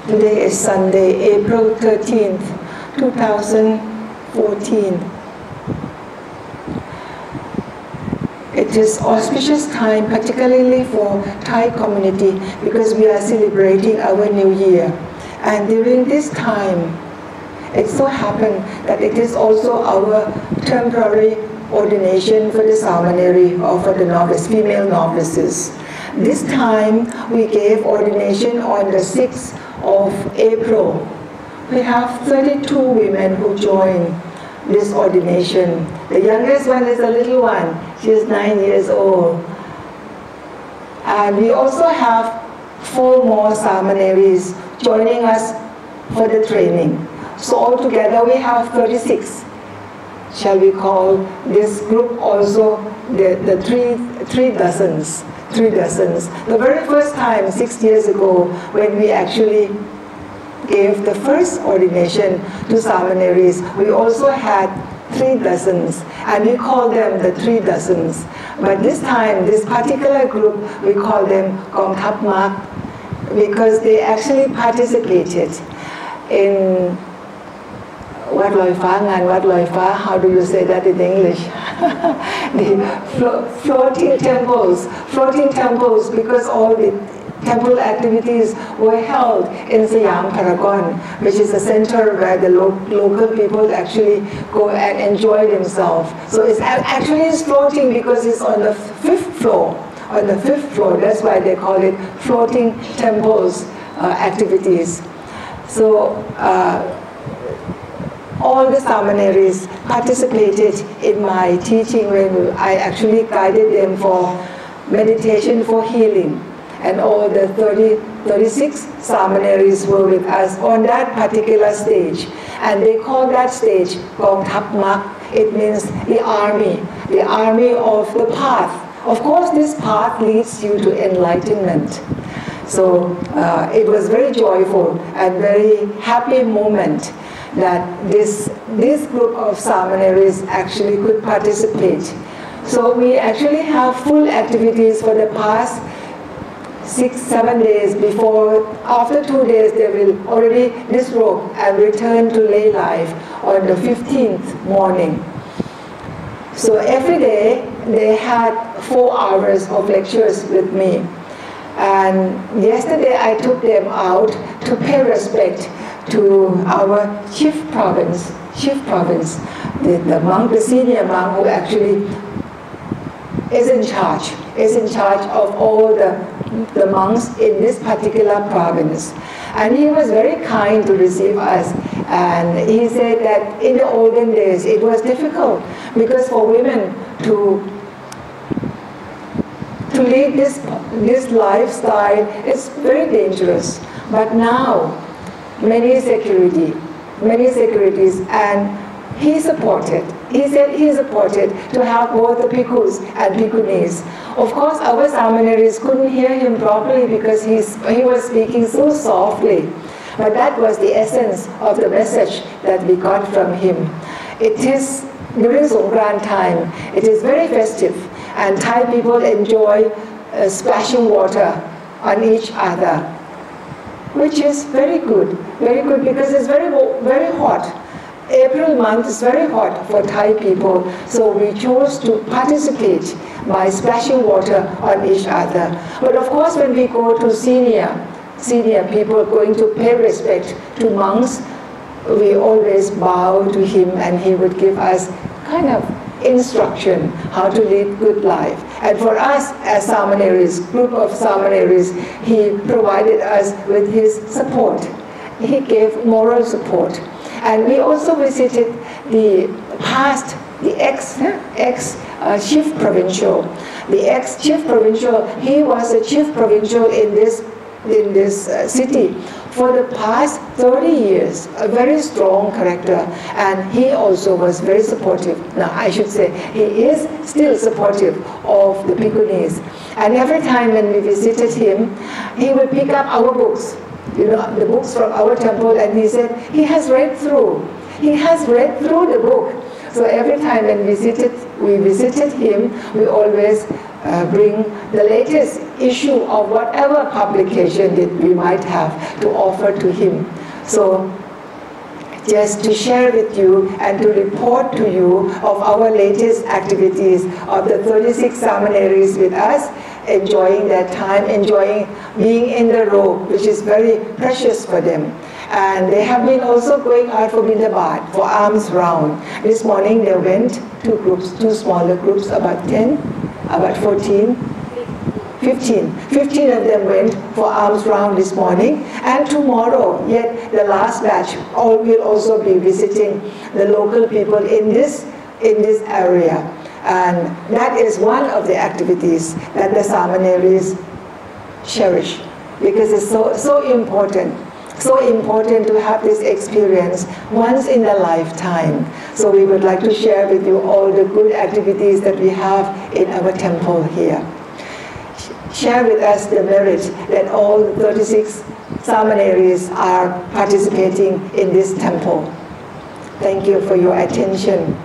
Today is Sunday, April 13th, 2014. It is auspicious time, particularly for Thai community, because we are celebrating our new year. And during this time, it so happened that it is also our temporary ordination for the Samaneri or for the novice, female novices. This time, we gave ordination on the 6th of April. We have 32 women who joined this ordination. The youngest one is a little one. She is 9 years old. And we also have 4 more Samaneris joining us for the training. So altogether we have 36. Shall we call this group also the three dozens? 3 dozens. The very first time, 6 years ago, when we actually gave the first ordination to Samaneris, we also had 3 dozens, and we call them the 3 dozens. But this time, this particular group, we call them Gong Thap Mak, because they actually participated in Wat Loi Fa, Ngan Wat Loi Fa, how do you say that in English? The floating temples, because all the temple activities were held in Siam Paragon, which is a center where the local people actually go and enjoy themselves. So it's actually floating because it's on the 5th floor. On the 5th floor, that's why they call it floating temples activities. So all the Samaneris participated in my teaching when I actually guided them for meditation for healing. And all the 36 Samaneris were with us on that particular stage. And they call that stage Gong Thap Mak. It means the army of the path. Of course, this path leads you to enlightenment. So it was very joyful and very happy moment that this group of Samaneris actually could participate. So we actually have full activities for the past 6-7 days before. After 2 days, they will already disrobe and return to lay life on the 15th morning. So every day, they had 4 hours of lectures with me. And yesterday, I took them out to pay respect to our chief province, the monk, the senior monk who actually is in charge of all the monks in this particular province. And he was very kind to receive us. And he said that in the olden days, it was difficult because for women to lead this lifestyle, it's very dangerous. But now, many securities, and he supported. He said he supported to have both the bhikkhus and bhikkhunis. Of course, our Samaneris couldn't hear him properly because he was speaking so softly. But that was the essence of the message that we got from him. It is during Songkran time. It is very festive, and Thai people enjoy splashing water on each other, which is very good because it's very hot. April month is very hot for Thai people, so we chose to participate by splashing water on each other. But of course, when we go to senior people going to pay respect to monks, we always bow to him and he would give us kind of instruction how to lead good life. And for us as Samaneris, group of Samaneris, he provided us with his support. He gave moral support. And we also visited the ex-chief provincial. The ex-chief provincial, he was a chief provincial in this city for the past 30 years, a very strong character, and he also was very supportive. Now, I should say, he is still supportive of the bhikkhunis. And every time when we visited him, he would pick up our books, the books from our temple, and he said, he has read through the book. So every time when we visited him, we always bring the latest issue of whatever publication that we might have to offer to him. So just to share with you and to report to you of our latest activities of the 36 seminaries with us, enjoying their time, enjoying being in the robe, which is very precious for them. And they have been also going out for Bindabat, for alms round. This morning they went, two smaller groups, about 10, about 14, 15. 15 of them went for alms round this morning, and tomorrow, yet the last batch will also be visiting the local people in this area. And that is one of the activities that the seminaries cherish, because it's so important. So important to have this experience once in a lifetime. So we would like to share with you all the good activities that we have in our temple here. Share with us the merit that all 36 seminaries are participating in this temple. Thank you for your attention.